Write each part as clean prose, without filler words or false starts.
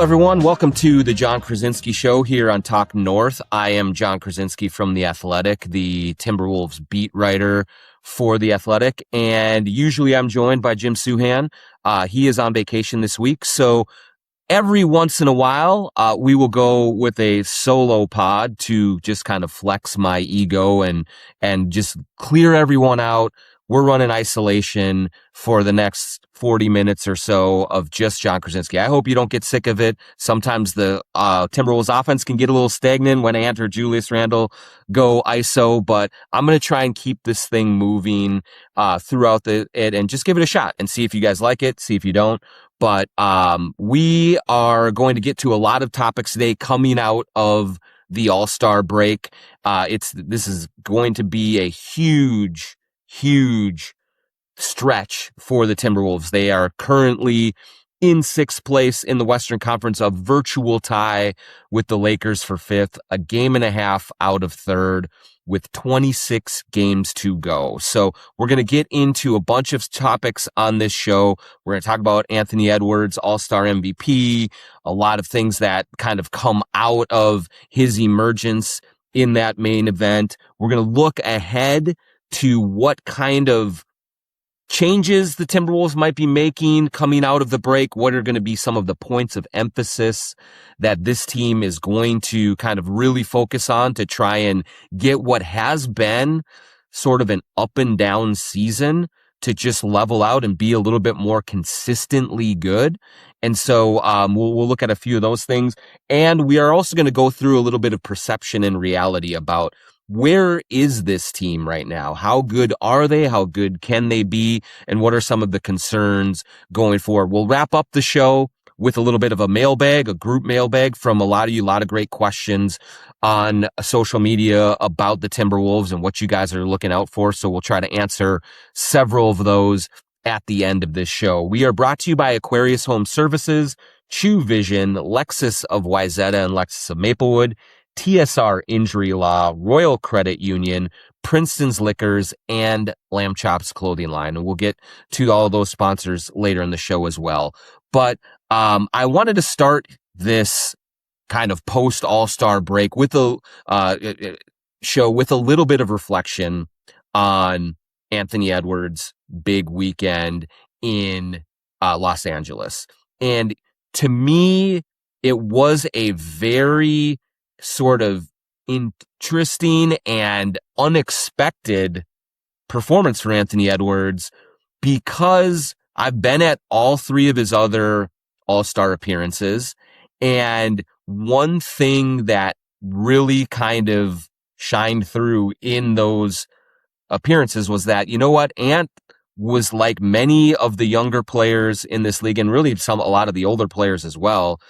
everyone. Welcome to the Jon Krawczynski Show here on Talk North. I am Jon Krawczynski from The Athletic, the Timberwolves beat writer for The Athletic, and usually I'm joined by Jim Suhan. He is on vacation this week, so every once in a while, we will go with a solo pod to just kind of flex my ego and just clear everyone out. We're running isolation for the next 40 minutes or so of just Jon Krawczynski. I hope you don't get sick of it. Sometimes the Timberwolves offense can get a little stagnant when Ant or Julius Randle go ISO, but I'm going to try and keep this thing moving throughout it and just give it a shot and see if you guys like it, see if you don't. But we are going to get to a lot of topics today coming out of the All-Star break. This is going to be a huge stretch for the Timberwolves. They are currently in sixth place in the Western Conference, a virtual tie with the Lakers for fifth, a game and a half out of third with 26 games to go. So we're going to get into a bunch of topics on this show. We're going to talk about Anthony Edwards, All-Star MVP, a lot of things that kind of come out of his emergence in that main event. We're going to look ahead to what kind of changes the Timberwolves might be making coming out of the break. What are going to be some of the points of emphasis that this team is going to kind of really focus on to try and get what has been sort of an up and down season to just level out and be a little bit more consistently good. And so we'll look at a few of those things. And we are also going to go through a little bit of perception and reality about where is this team right now? How good are they? How good can they be? And what are some of the concerns going forward? We'll wrap up the show with a little bit of a mailbag, a group mailbag from a lot of you, a lot of great questions on social media about the Timberwolves and what you guys are looking out for. So we'll try to answer several of those at the end of this show. We are brought to you by Aquarius Home Services, Chew Vision, Lexus of Wyzetta and Lexus of Maplewood, TSR Injury Law, Royal Credit Union, Princeton's Liquors, and Lamb Chops Clothing Line. And we'll get to all of those sponsors later in the show as well. But I wanted to start this kind of post All-Star break with a show with a little bit of reflection on Anthony Edwards' big weekend in Los Angeles. And to me, it was a very sort of interesting and unexpected performance for Anthony Edwards because I've been at all three of his other All-Star appearances. And one thing that really kind of shined through in those appearances was that, you know what, Ant was like many of the younger players in this league and really a lot of the older players as well,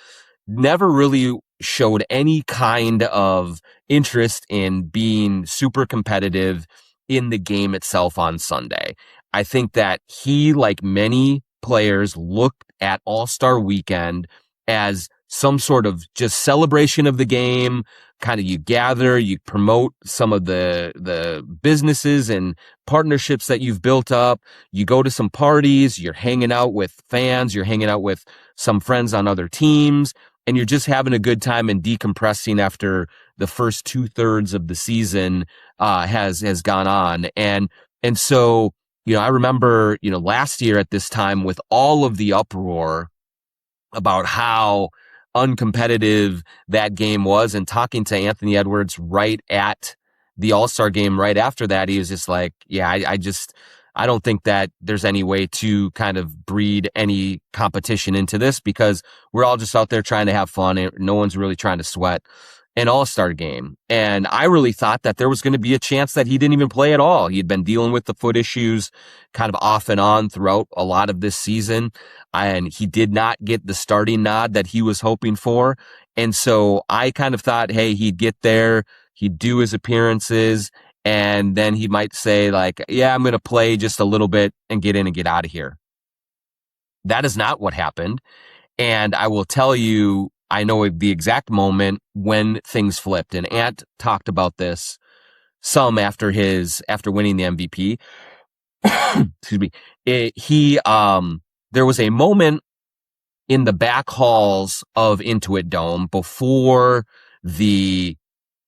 never really showed any kind of interest in being super competitive in the game itself on Sunday. I think that he, like many players, looked at All-Star Weekend as some sort of just celebration of the game. Kind of you gather, you promote some of the businesses and partnerships that you've built up. You go to some parties, you're hanging out with fans, you're hanging out with some friends on other teams, and you're just having a good time and decompressing after the first 2/3 of the season has gone on. And so, I remember, last year at this time with all of the uproar about how uncompetitive that game was, and talking to Anthony Edwards right at the All-Star game right after that, he was just like, yeah, I don't think that there's any way to kind of breed any competition into this because we're all just out there trying to have fun and no one's really trying to sweat an All-Star game. And I really thought that there was going to be a chance that he didn't even play at all. He'd been dealing with the foot issues kind of off and on throughout a lot of this season, and he did not get the starting nod that he was hoping for. And so I kind of thought, hey, he'd get there, he'd do his appearances, and then he might say like, yeah, I'm going to play just a little bit and get in and get out of here. That is not what happened. And I will tell you, I know the exact moment when things flipped. And Ant talked about this some after winning the MVP. Excuse me. There was a moment in the back halls of Intuit Dome before the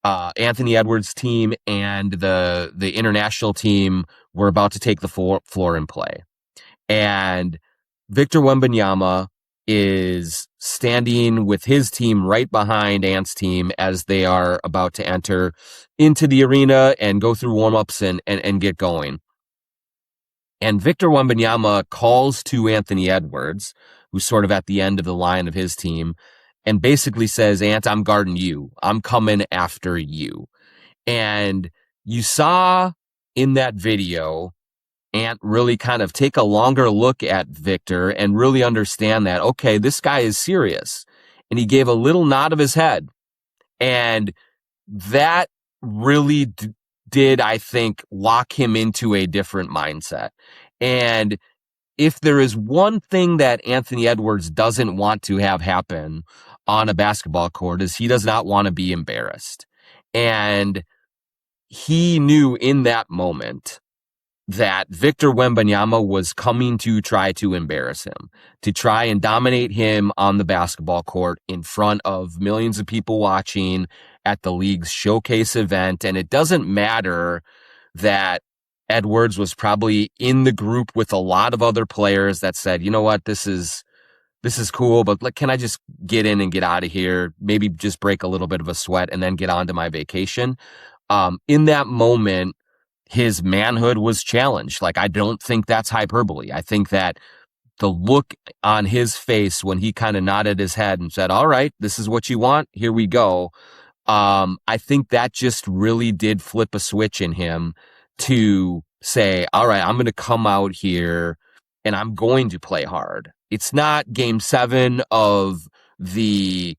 Anthony Edwards team and the international team were about to take the floor and play. And Victor Wembanyama is standing with his team right behind Ant's team as they are about to enter into the arena and go through warm-ups and get going. And Victor Wembanyama calls to Anthony Edwards, who's sort of at the end of the line of his team, and basically says, Ant, I'm guarding you. I'm coming after you. And you saw in that video Ant really kind of take a longer look at Victor and really understand that, okay, this guy is serious. And he gave a little nod of his head. And that really did, I think, lock him into a different mindset. And if there is one thing that Anthony Edwards doesn't want to have happen on a basketball court is he does not want to be embarrassed. And he knew in that moment that Victor Wembanyama was coming to try to embarrass him, to try and dominate him on the basketball court in front of millions of people watching at the league's showcase event. And it doesn't matter that Edwards was probably in the group with a lot of other players that said, you know what, this is cool, but can I just get in and get out of here? Maybe just break a little bit of a sweat and then get on to my vacation. In that moment, his manhood was challenged. Like, I don't think that's hyperbole. I think that the look on his face when he kind of nodded his head and said, all right, this is what you want. Here we go. I think that just really did flip a switch in him to say, all right, I'm going to come out here and I'm going to play hard. It's not game 7 of the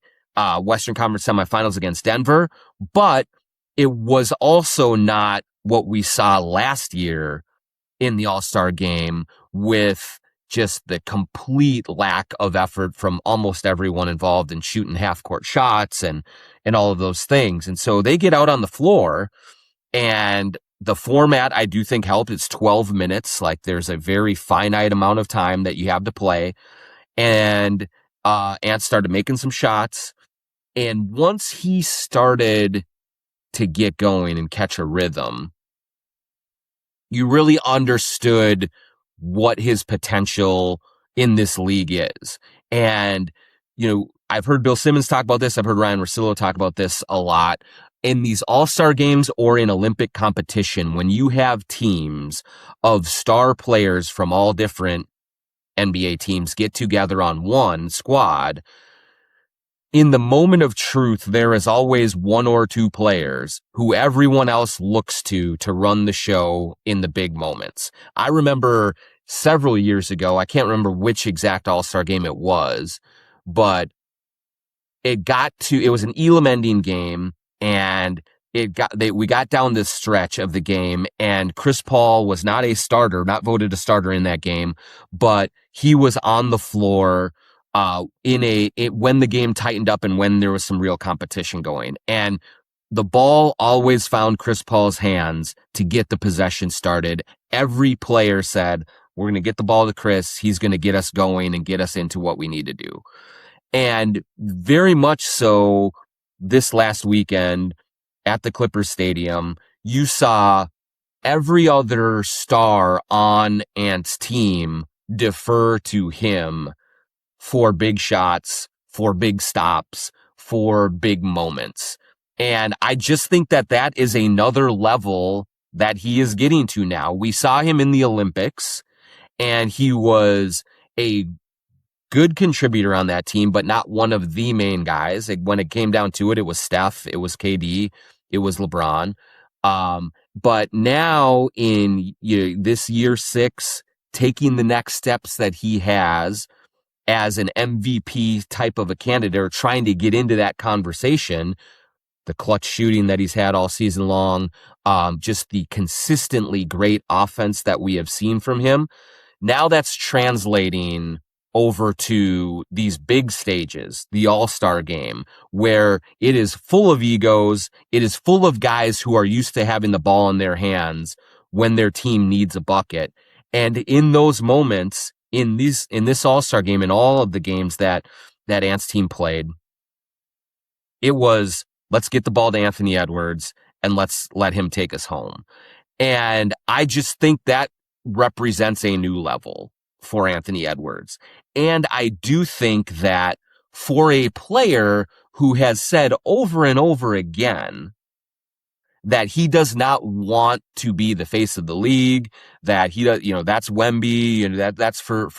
Western Conference semifinals against Denver, but it was also not what we saw last year in the All-Star game with just the complete lack of effort from almost everyone involved in shooting half-court shots and all of those things. And so they get out on the floor, and the format I do think helped. It's 12 minutes. Like, there's a very finite amount of time that you have to play. And Ant started making some shots. And once he started to get going and catch a rhythm, you really understood what his potential in this league is. And, I've heard Bill Simmons talk about this. I've heard Ryan Russillo talk about this a lot. In these all-star games or in Olympic competition, when you have teams of star players from all different NBA teams get together on one squad, in the moment of truth, there is always one or two players who everyone else looks to run the show in the big moments. I remember several years ago, I can't remember which exact All-Star game it was, but it was an Elam ending game, and we got down this stretch of the game, and Chris Paul was not voted a starter in that game, but he was on the floor when the game tightened up and when there was some real competition going. And the ball always found Chris Paul's hands to get the possession started. Every player said, we're going to get the ball to Chris. He's going to get us going and get us into what we need to do. And very much so this last weekend at the Clippers Stadium, you saw every other star on Ant's team defer to him for big shots, for big stops, for big moments. And I just think that is another level that he is getting to now. We saw him in the Olympics, and he was a good contributor on that team, but not one of the main guys. Like, when it came down to it, it was Steph, it was KD, it was LeBron. But now in this year 6, taking the next steps that he has as an MVP type of a candidate, or trying to get into that conversation, the clutch shooting that he's had all season long, just the consistently great offense that we have seen from him. Now that's translating over to these big stages, the All-Star game, where it is full of egos. It is full of guys who are used to having the ball in their hands when their team needs a bucket. And in those moments, in this All-Star game, in all of the games that Ant's team played, it was, let's get the ball to Anthony Edwards and let's let him take us home. And I just think that represents a new level for Anthony Edwards. And I do think that for a player who has said over and over again that he does not want to be the face of the league, that he does, that's Wemby and that's for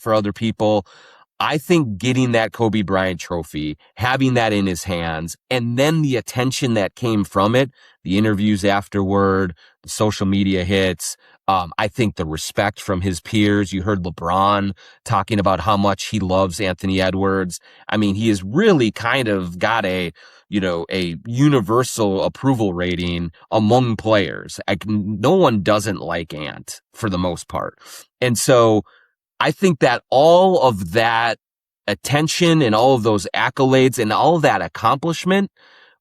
other people. I think getting that Kobe Bryant trophy, having that in his hands, and then the attention that came from it, the interviews afterward, the social media hits, I think the respect from his peers. You heard LeBron talking about how much he loves Anthony Edwards. I mean, he has really kind of got a universal approval rating among players. No one doesn't like Ant for the most part. And so I think that all of that attention and all of those accolades and all of that accomplishment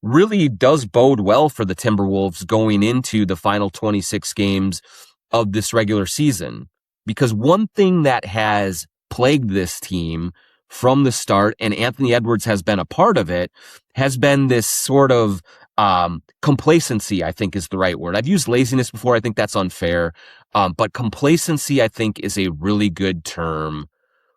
really does bode well for the Timberwolves going into the final 26 games of this regular season. Because one thing that has plagued this team from the start, and Anthony Edwards has been a part of it, has been this sort of complacency, I think is the right word. I've used laziness before. I think that's unfair. But complacency, I think, is a really good term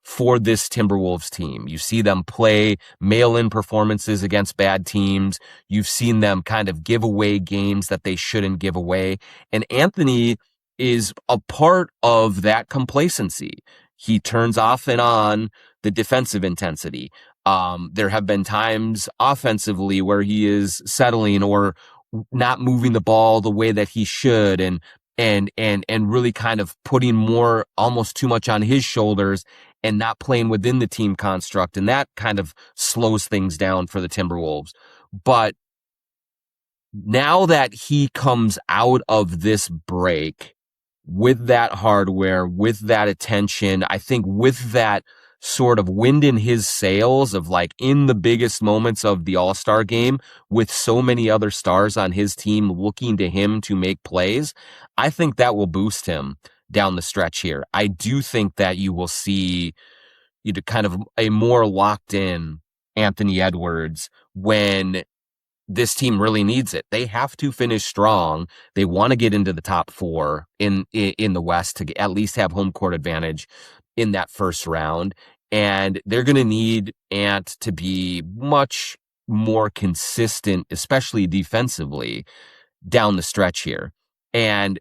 for this Timberwolves team. You see them play mail-in performances against bad teams. You've seen them kind of give away games that they shouldn't give away. And Anthony is a part of that complacency. He turns off and on the defensive intensity. There have been times offensively where he is settling or not moving the ball the way that he should, and really kind of putting more, almost too much on his shoulders and not playing within the team construct. And that kind of slows things down for the Timberwolves. But now that he comes out of this break with that hardware, with that attention, I think with that sort of wind in his sails of like in the biggest moments of the All-Star game with so many other stars on his team looking to him to make plays, I think that will boost him down the stretch here. I do think that you will see kind of a more locked in Anthony Edwards when this team really needs it. They have to finish strong. They want to get into the top 4 in the West to at least have home court advantage in that first round. And they're going to need Ant to be much more consistent, especially defensively, down the stretch here. And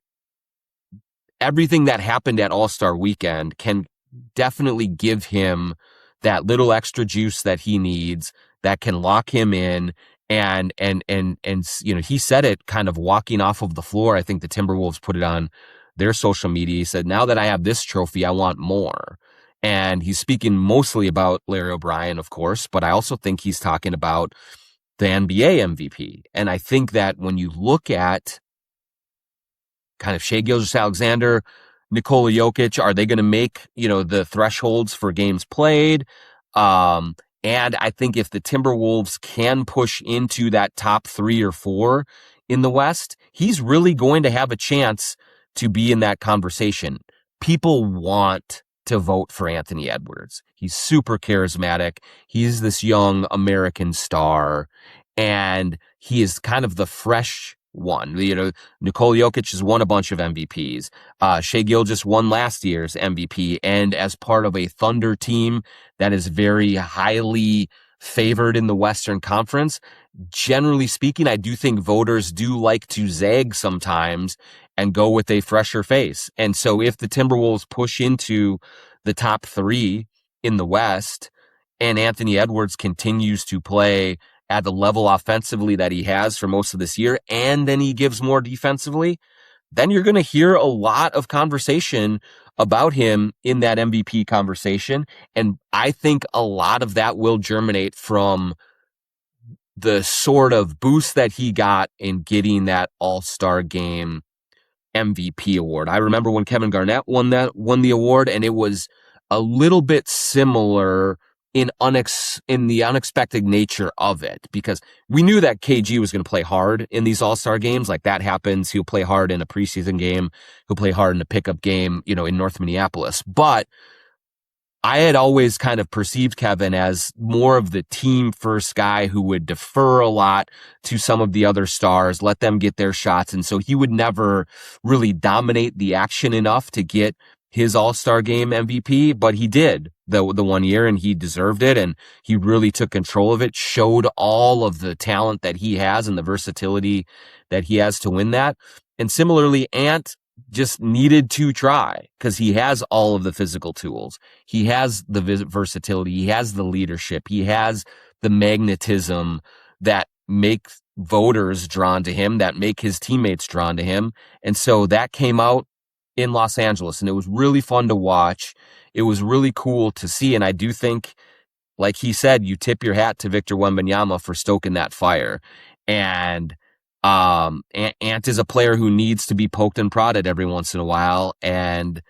everything that happened at All-Star Weekend can definitely give him that little extra juice that he needs that can lock him in. And he said it kind of walking off of the floor. I think the Timberwolves put it on their social media. He said, now that I have this trophy, I want more. And he's speaking mostly about Larry O'Brien, of course, but I also think he's talking about the NBA MVP. And I think that when you look at kind of Shai Gilgeous-Alexander, Nikola Jokic, are they going to make, the thresholds for games played? And I think if the Timberwolves can push into that top 3 or 4 in the West, he's really going to have a chance to be in that conversation. People want to vote for Anthony Edwards. He's super charismatic. He's this young American star, and he is kind of the fresh one. Nikola Jokic has won a bunch of MVPs. Shai Gilgeous won last year's MVP, and as part of a Thunder team that is very highly favored in the Western Conference, generally speaking, I do think voters do like to zag sometimes and go with a fresher face. And so if the Timberwolves push into the top 3 in the West and Anthony Edwards continues to play at the level offensively that he has for most of this year, and then he gives more defensively, then you're going to hear a lot of conversation about him in that MVP conversation. And I think a lot of that will germinate from the sort of boost that he got in getting that All-Star game MVP award. I remember when Kevin Garnett won the award, and it was a little bit similar in the unexpected nature of it, because we knew that KG was going to play hard in these All-Star games. Like, that happens. He'll play hard in a preseason game. He'll play hard in a pickup game, in North Minneapolis. But I had always kind of perceived Kevin as more of the team first guy who would defer a lot to some of the other stars, let them get their shots. And so he would never really dominate the action enough to get his All-Star game MVP, but he did the 1 year, and he deserved it. And he really took control of it, showed all of the talent that he has and the versatility that he has to win that. And similarly, Ant just needed to try because he has all of the physical tools. He has the versatility. He has the leadership. He has the magnetism that make voters drawn to him, that make his teammates drawn to him. And so that came out in Los Angeles, and it was really fun to watch. It was really cool to see. And I do think, like he said, you tip your hat to Victor Wembanyama for stoking that fire. And Ant is a player who needs to be poked and prodded every once in a while. And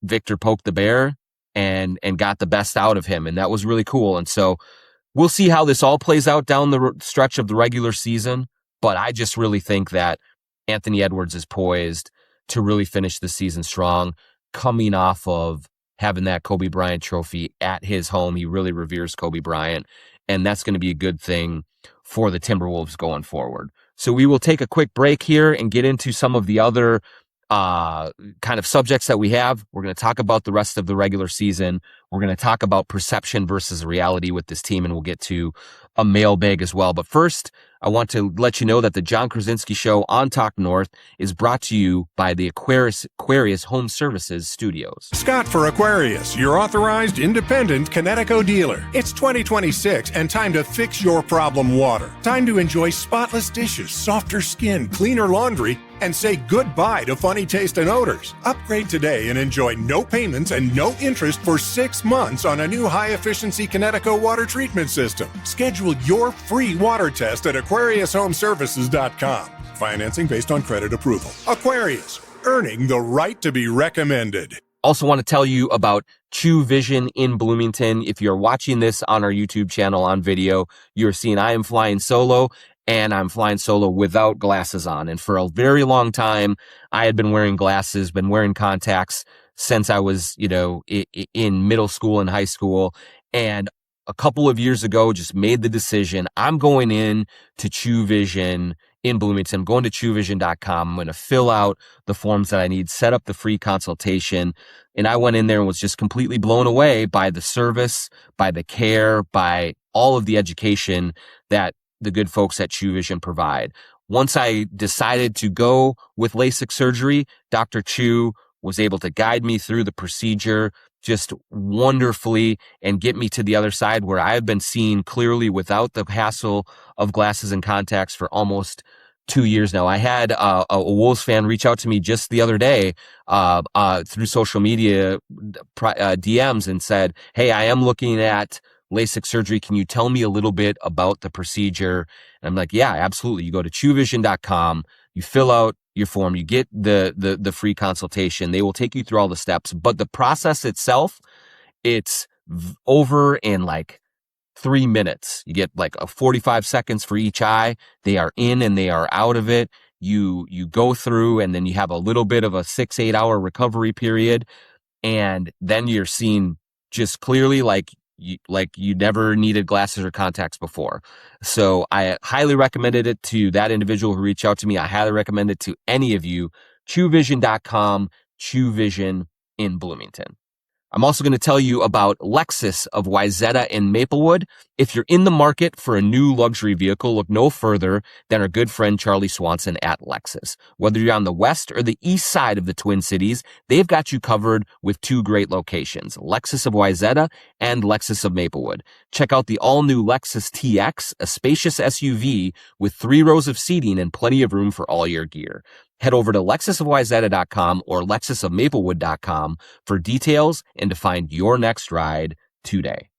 Victor poked the bear and got the best out of him. And that was really cool. And so we'll see how this all plays out down the stretch of the regular season. But I just really think that Anthony Edwards is poised to really finish the season strong, coming off of having that Kobe Bryant trophy at his home. He really reveres Kobe Bryant, and that's going to be a good thing for the Timberwolves going forward. So we will take a quick break here and get into some of the other kind of subjects that we have. We're going to talk about the rest of the regular season. We're going to talk about perception versus reality with this team, and we'll get to a mailbag as well. But first, I want to let you know that the Jon Krawczynski Show on Talk North is brought to you by the Aquarius Home Services Studios. Scott for Aquarius, your authorized independent Connecticut dealer. It's 2026 and time to fix your problem water. Time to enjoy spotless dishes, softer skin, cleaner laundry, and say goodbye to funny taste and odors. Upgrade today and enjoy no payments and no interest for 6 months on a new high-efficiency Connecticut water treatment system. Schedule your free water test at AquariusHomeservices.com. Financing based on credit approval. Aquarius, earning the right to be recommended. Also want to tell you about True Vision in Bloomington. If you're watching this on our YouTube channel on video, you're seeing I am flying solo, and I'm flying solo without glasses on. And for a very long time, I had been wearing glasses, been wearing contacts since I was, in middle school and high school. And a couple of years ago, just made the decision, I'm going in to True Vision in Bloomington. I'm going to TrueVision.com. I'm going to fill out the forms that I need, set up the free consultation. And I went in there and was just completely blown away by the service, by the care, by all of the education that the good folks at True Vision provide. Once I decided to go with LASIK surgery, Dr. Chu was able to guide me through the procedure just wonderfully and get me to the other side where I have been seeing clearly without the hassle of glasses and contacts for almost 2 years now. I had a Wolves fan reach out to me just the other day through social media DMs and said, "Hey, I am looking at LASIK surgery. Can you tell me a little bit about the procedure?" And I'm like, yeah, absolutely. You go to TrueVision.com, you fill out your form, you get the free consultation. They will take you through all the steps, but the process itself, it's over in like 3 minutes. You get like 45 seconds for each eye. They are in and they are out of it. You go through, and then you have a little bit of a 6-8 hour recovery period. And then you're seeing just clearly like you never needed glasses or contacts before. So I highly recommended it to that individual who reached out to me. I highly recommend it to any of you. TrueVision.com, True Vision in Bloomington. I'm also going to tell you about Lexus of Wayzata and Maplewood. If you're in the market for a new luxury vehicle, look no further than our good friend Charlie Swanson at Lexus. Whether you're on the west or the east side of the Twin Cities, they've got you covered with 2 great locations, Lexus of Wayzata and Lexus of Maplewood. Check out the all-new Lexus TX, a spacious SUV with 3 rows of seating and plenty of room for all your gear. Head over to LexusofWayzata.com or LexusofMaplewood.com for details and to find your next ride today.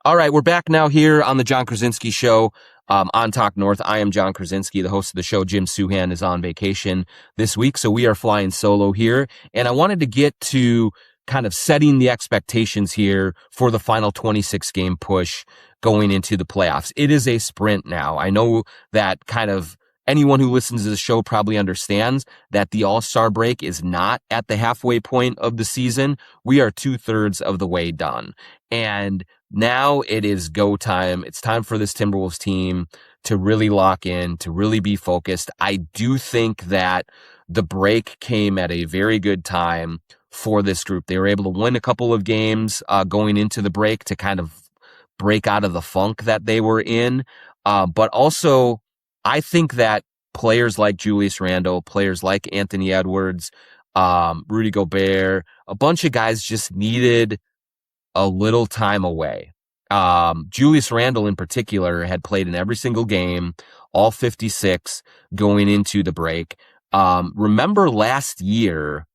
All right, we're back now here on the Jon Krawczynski Show on Talk North. I am Jon Krawczynski, the host of the show. Jim Suhan is on vacation this week, so we are flying solo here. And I wanted to get to kind of setting the expectations here for the final 26-game push going into the playoffs. It is a sprint now. I know that kind of anyone who listens to the show probably understands that the All-Star break is not at the halfway point of the season. We are 2/3 of the way done. And now it is go time. It's time for this Timberwolves team to really lock in, to really be focused. I do think that the break came at a very good time for this group. They were able to win a couple of games going into the break to kind of break out of the funk that they were in. But also, I think that players like Julius Randle, players like Anthony Edwards, Rudy Gobert, a bunch of guys just needed a little time away. Julius Randle in particular had played in every single game, all 56 going into the break. Remember last year,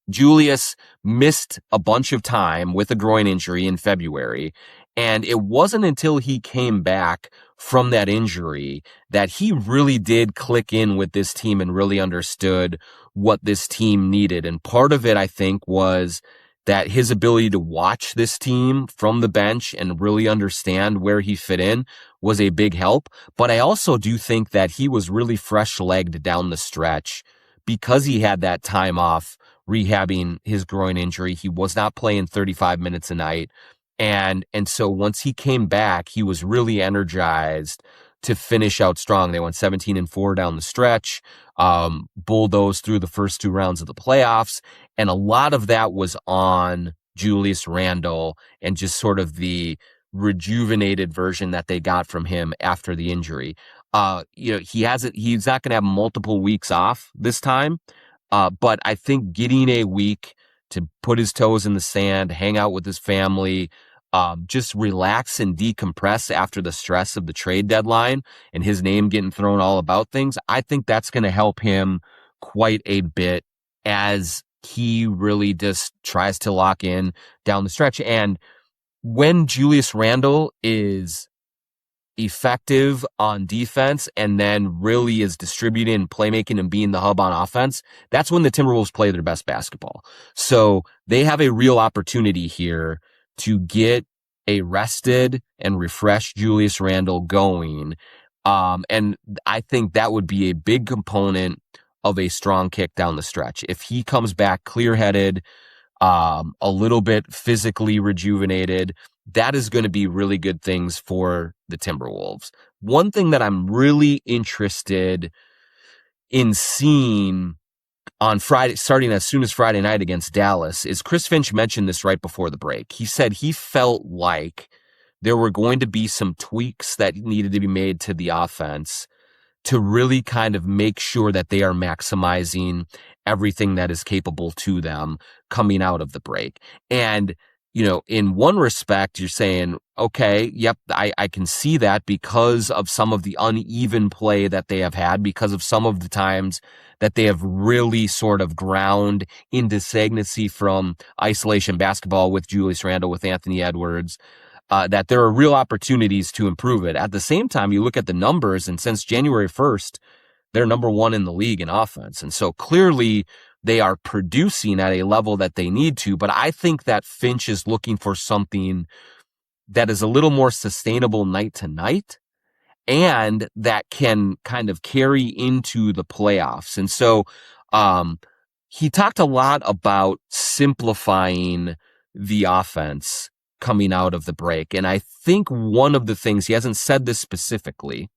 Julius missed a bunch of time with a groin injury in February, and it wasn't until he came back from that injury that he really did click in with this team and really understood what this team needed. And part of it, I think, was that his ability to watch this team from the bench and really understand where he fit in was a big help. But I also do think that he was really fresh-legged down the stretch because he had that time off rehabbing his groin injury. He was not playing 35 minutes a night. And so once he came back, he was really energized to finish out strong. They went 17-4 down the stretch, bulldozed through the first 2 rounds of the playoffs. And a lot of that was on Julius Randle and just sort of the rejuvenated version that they got from him after the injury. He's not going to have multiple weeks off this time. But I think getting a week to put his toes in the sand, hang out with his family, just relax and decompress after the stress of the trade deadline and his name getting thrown all about things, I think that's going to help him quite a bit as he really just tries to lock in down the stretch. And when Julius Randle is effective on defense and then really is distributing, playmaking, and being the hub on offense, that's when the Timberwolves play their best basketball. So they have a real opportunity here to get a rested and refreshed Julius Randle going. And I think that would be a big component of a strong kick down the stretch. If he comes back clear-headed, a little bit physically rejuvenated, that is going to be really good things for the Timberwolves. One thing that I'm really interested in seeing on Friday, starting as soon as Friday night against Dallas, is Chris Finch mentioned this right before the break. He said he felt like there were going to be some tweaks that needed to be made to the offense to really kind of make sure that they are maximizing everything that is capable to them coming out of the break. And, in one respect, you're saying, okay, yep, I can see that because of some of the uneven play that they have had, because of some of the times that they have really sort of ground into stagnancy from isolation basketball with Julius Randle, with Anthony Edwards, that there are real opportunities to improve it. At the same time, you look at the numbers, and since January 1st, they're number 1 in the league in offense. And so clearly they are producing at a level that they need to, but I think that Finch is looking for something that is a little more sustainable night to night and that can kind of carry into the playoffs. And so he talked a lot about simplifying the offense coming out of the break. And I think one of the things, he hasn't said this specifically,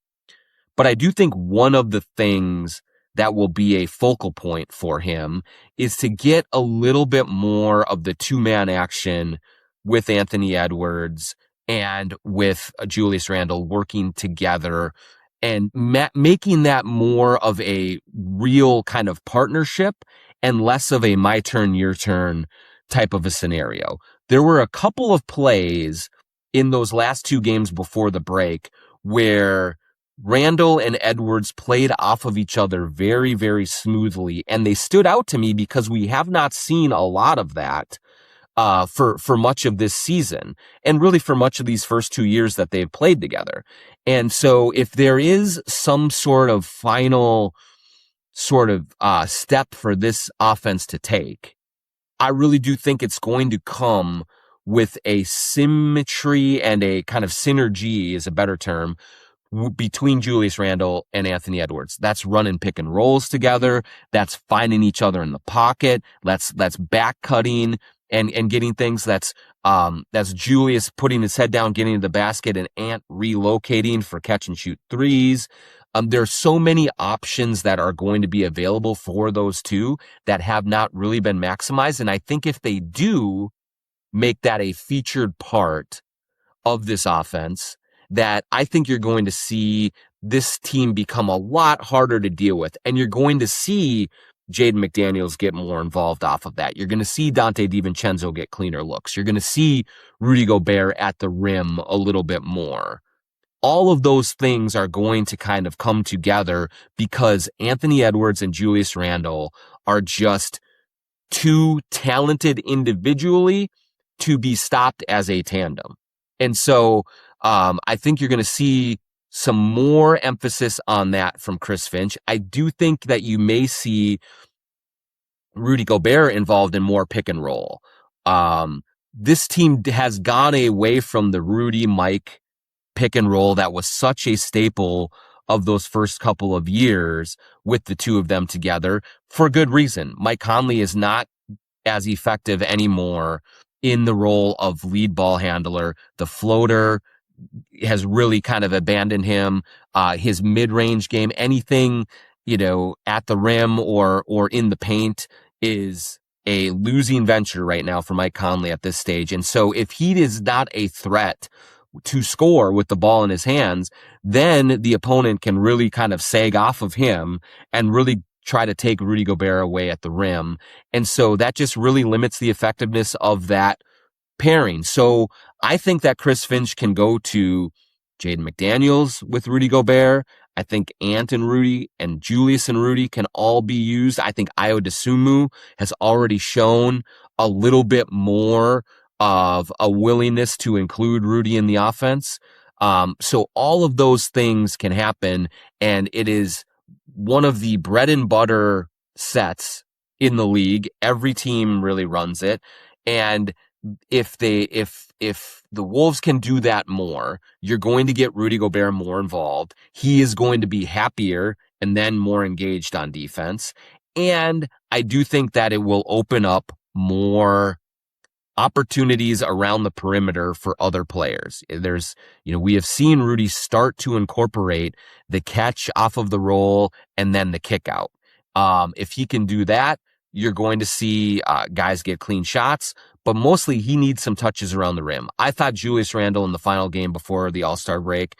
but I do think one of the things that will be a focal point for him is to get a little bit more of the 2-man action with Anthony Edwards and with Julius Randle working together and making that more of a real kind of partnership and less of a my turn, your turn type of a scenario. There were a couple of plays in those last 2 games before the break where Randle and Edwards played off of each other very, very smoothly, and they stood out to me because we have not seen a lot of that for much of this season, and really for much of these first 2 years that they've played together. And so if there is some sort of final sort of step for this offense to take, I really do think it's going to come with a symmetry and a kind of synergy is a better term between Julius Randle and Anthony Edwards. That's running pick and rolls together. That's finding each other in the pocket. That's back cutting and getting things. That's Julius putting his head down, getting to the basket, and Ant relocating for catch and shoot threes. There's so many options that are going to be available for those two that have not really been maximized. And I think if they do make that a featured part of this offense, that I think you're going to see this team become a lot harder to deal with. And you're going to see Jaden McDaniels get more involved off of that. You're going to see Dante DiVincenzo get cleaner looks. You're going to see Rudy Gobert at the rim a little bit more. All of those things are going to kind of come together because Anthony Edwards and Julius Randle are just too talented individually to be stopped as a tandem. And so I think you're going to see some more emphasis on that from Chris Finch. I do think that you may see Rudy Gobert involved in more pick and roll. This team has gone away from the Rudy Mike pick and roll that was such a staple of those first couple of years with the two of them together for good reason. Mike Conley is not as effective anymore in the role of lead ball handler. The floater has really kind of abandoned him. His mid-range game, anything, at the rim or in the paint is a losing venture right now for Mike Conley at this stage. And so if he is not a threat to score with the ball in his hands, then the opponent can really kind of sag off of him and really try to take Rudy Gobert away at the rim. And so that just really limits the effectiveness of that pairing. So I think that Chris Finch can go to Jaden McDaniels with Rudy Gobert. I think Ant and Rudy and Julius and Rudy can all be used. I think Ayo Dosunmu has already shown a little bit more of a willingness to include Rudy in the offense. So all of those things can happen, and it is one of the bread and butter sets in the league. Every team really runs it. And if the Wolves can do that more, you're going to get Rudy Gobert more involved. He is going to be happier and then more engaged on defense. And I do think that it will open up more opportunities around the perimeter for other players. We have seen Rudy start to incorporate the catch off of the roll and then the kick out. If he can do that, you're going to see guys get clean shots, but mostly he needs some touches around the rim. I thought Julius Randle in the final game before the All-Star break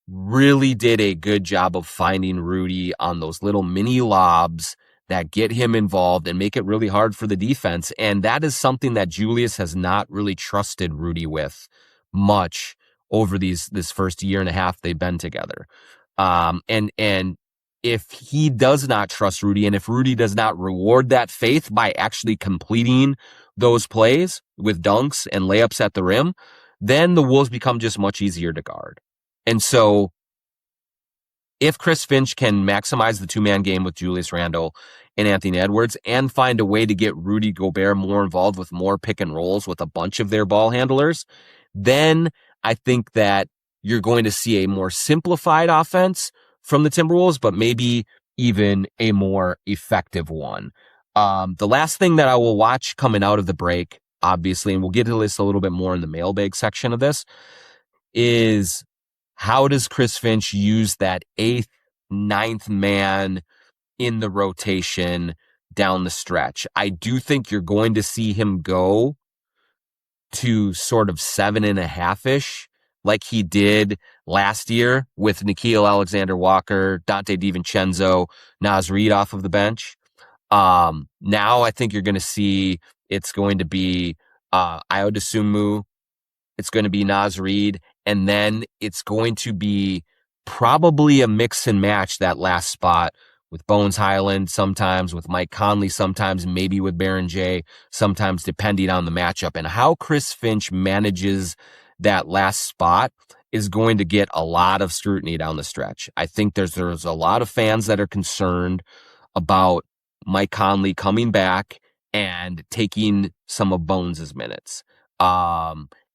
really did a good job of finding Rudy on those little mini lobs that get him involved and make it really hard for the defense. And that is something that Julius has not really trusted Rudy with much over this first year and a half they've been together. And if he does not trust Rudy, and if Rudy does not reward that faith by actually completing those plays with dunks and layups at the rim, then the Wolves become just much easier to guard. And so if Chris Finch can maximize the two-man game with Julius Randle and Anthony Edwards and find a way to get Rudy Gobert more involved with more pick and rolls with a bunch of their ball handlers, then I think that you're going to see a more simplified offense from the Timberwolves, but maybe even a more effective one. The last thing that I will watch coming out of the break, obviously, and we'll get to this a little bit more in the mailbag section of this, is how does Chris Finch use that 8th, 9th man in the rotation down the stretch? I do think you're going to see him go to sort of 7.5-ish, like he did last year with Nickeil Alexander-Walker, Dante DiVincenzo, Naz Reid off of the bench. Now I think you're going to see it's going to be Ayo Dosunmu, it's going to be Naz Reid, and then it's going to be probably a mix and match that last spot with Bones Highland sometimes, with Mike Conley sometimes, maybe with Baron J sometimes, depending on the matchup. And how Chris Finch manages that last spot is going to get a lot of scrutiny down the stretch. I think there's a lot of fans that are concerned about Mike Conley coming back and taking some of Bones' minutes.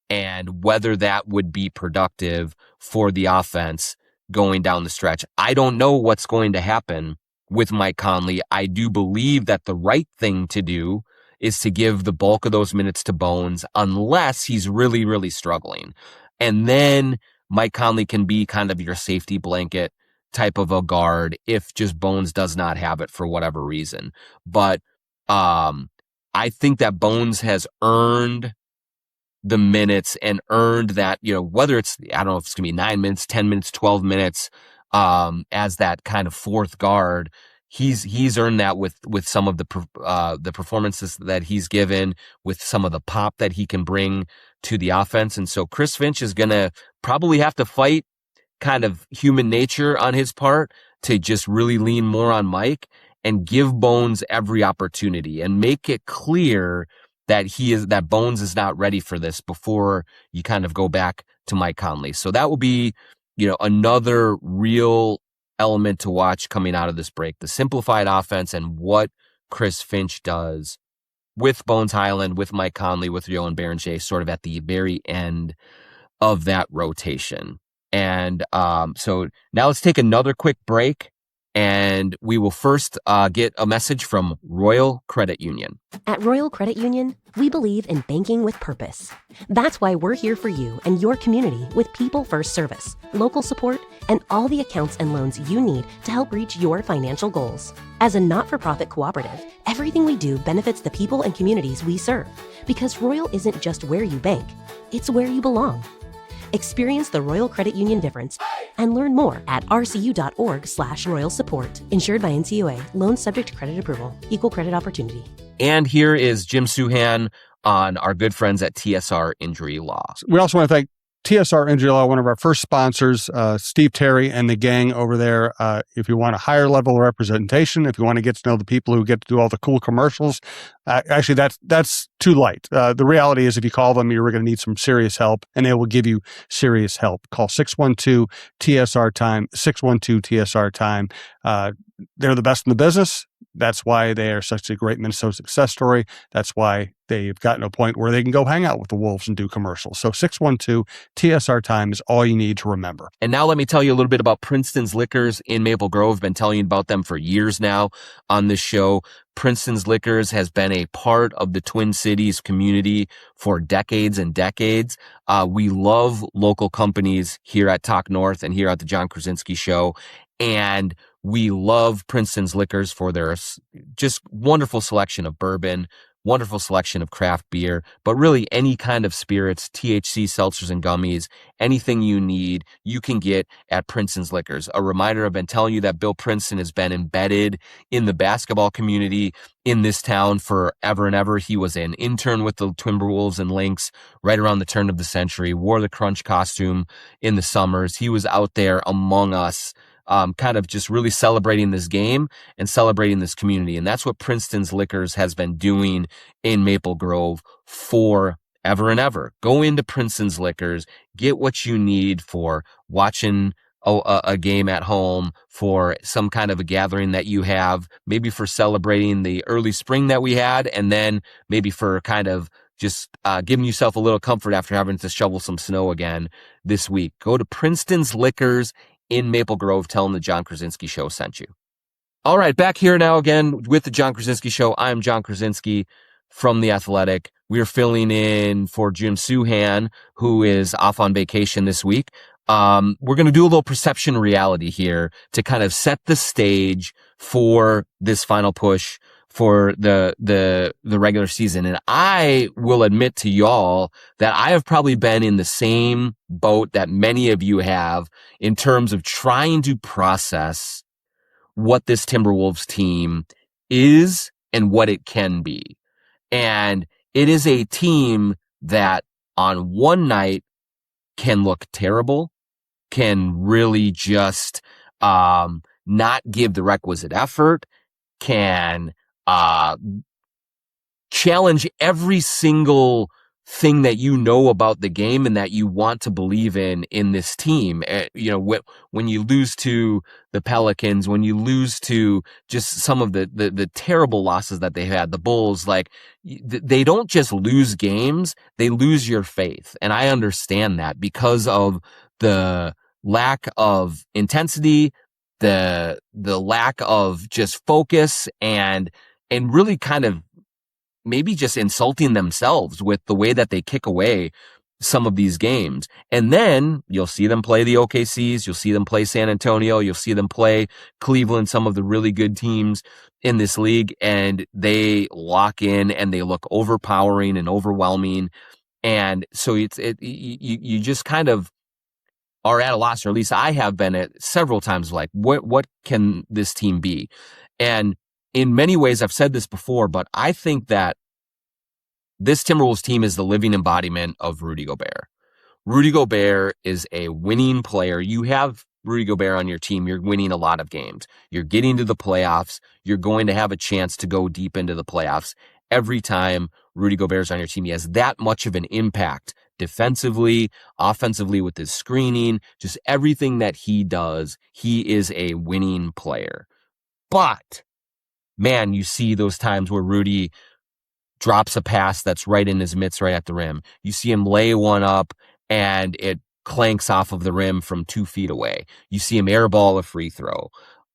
And whether that would be productive for the offense going down the stretch. I don't know what's going to happen with Mike Conley. I do believe that the right thing to do is to give the bulk of those minutes to Bones unless he's really, really struggling. And then Mike Conley can be kind of your safety blanket type of a guard if just Bones does not have it for whatever reason. But I think that Bones has earned the minutes and earned that, whether it's, I don't know if it's going to be 9 minutes, 10 minutes, 12 minutes, as that kind of fourth guard. He's earned that with some of the performances that he's given, with some of the pop that he can bring to the offense. And so Chris Finch is going to probably have to fight kind of human nature on his part to just really lean more on Mike and give Bones every opportunity and make it clear that Bones is not ready for this before you kind of go back to Mike Conley. So that will be, another real element to watch coming out of this break, the simplified offense and what Chris Finch does with Bones Highland, with Mike Conley, with Yohan Berenger, sort of at the very end of that rotation. And so now let's take another quick break, and we will first get a message from Royal Credit Union. At Royal Credit Union, we believe in banking with purpose. That's why we're here for you and your community with people-first service, local support, and all the accounts and loans you need to help reach your financial goals. As a not-for-profit cooperative, everything we do benefits the people and communities we serve, because Royal isn't just where you bank, it's where you belong. Experience the Royal Credit Union difference and learn more at rcu.org/royal support. Insured by NCUA. Loans subject to credit approval. Equal credit opportunity. And here is Jim Souhan on our good friends at TSR Injury Law. We also want to thank TSR Injury Law, one of our first sponsors, Steve Terry and the gang over there. If you want a higher level of representation, if you want to get to know the people who get to do all the cool commercials, actually that's too light. The reality is if you call them, you're going to need some serious help, and they will give you serious help. Call 612-TSR-TIME, 612-TSR-TIME. They're the best in the business. That's why they are such a great Minnesota success story. That's why they've gotten to a point where they can go hang out with the Wolves and do commercials. So 612-TSR-TIME is all you need to remember. And now let me tell you a little bit about Princeton's Liquors in Maple Grove. Been telling you about them for years now on this show. Princeton's Liquors has been a part of the Twin Cities community for decades and decades. We love local companies here at Talk North and here at the Jon Krawczynski Show. And we love Princeton's Liquors for their just wonderful selection of bourbon, wonderful selection of craft beer, but really any kind of spirits, THC, seltzers, and gummies, anything you need, you can get at Princeton's Liquors. A reminder, I've been telling you that Bill Princeton has been embedded in the basketball community in this town forever and ever. He was an intern with the Timberwolves and Lynx right around the turn of the century, wore the crunch costume in the summers. He was out there among us, kind of just really celebrating this game and celebrating this community. And that's what Princeton's Liquors has been doing in Maple Grove forever and ever. Go into Princeton's Liquors, get what you need for watching a game at home, for some kind of a gathering that you have, maybe for celebrating the early spring that we had, and then maybe for kind of just giving yourself a little comfort after having to shovel some snow again this week. Go to Princeton's Liquors in Maple Grove. Tell them the Jon Krawczynski Show sent you. All right, back here now again with the Jon Krawczynski Show. I'm Jon Krawczynski from The Athletic. We are filling in for Jim Souhan, who is off on vacation this week. We're going to do a little perception reality here to kind of set the stage for this final push for the regular season. And I will admit to y'all that I have probably been in the same boat that many of you have in terms of trying to process what this Timberwolves team is and what it can be. And it is a team that on one night can look terrible, can really just not give the requisite effort, can challenge every single thing that you know about the game and that you want to believe in this team. When you lose to the Pelicans, when you lose to just some of the terrible losses that they had, the Bulls, like they don't just lose games, they lose your faith. And I understand that because of the lack of intensity, the lack of just focus, and really kind of maybe just insulting themselves with the way that they kick away some of these games. And then you'll see them play the OKCs, you'll see them play San Antonio, you'll see them play Cleveland, some of the really good teams in this league, and they lock in and they look overpowering and overwhelming. And so you just kind of are at a loss, or at least I have been at several times, like, what can this team be? And in many ways, I've said this before, but I think that this Timberwolves team is the living embodiment of Rudy Gobert. Rudy Gobert is a winning player. You have Rudy Gobert on your team, you're winning a lot of games. You're getting to the playoffs. You're going to have a chance to go deep into the playoffs. Every time Rudy Gobert's on your team, he has that much of an impact defensively, offensively with his screening, just everything that he does. He is a winning player. But, man, you see those times where Rudy drops a pass that's right in his mitts, right at the rim. You see him lay one up and it clanks off of the rim from 2 feet away. You see him airball a free throw.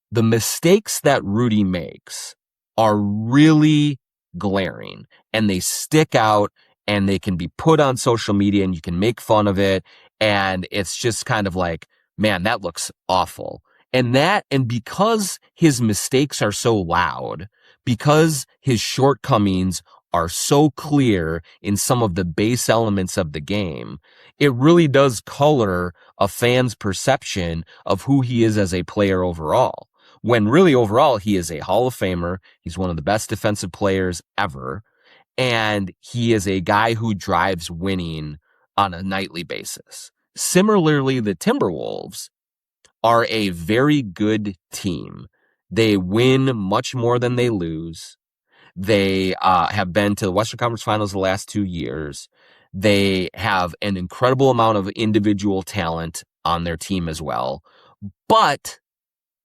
The mistakes that Rudy makes are really glaring, and they stick out, and they can be put on social media and you can make fun of it. And it's just kind of like, man, that looks awful. And because his mistakes are so loud, because his shortcomings are so clear in some of the base elements of the game, it really does color a fan's perception of who he is as a player overall. When really overall, he is a Hall of Famer. He's one of the best defensive players ever. And he is a guy who drives winning on a nightly basis. Similarly, the Timberwolves are a very good team. They win much more than they lose. They have been to the Western Conference Finals the last 2 years. They have an incredible amount of individual talent on their team as well. But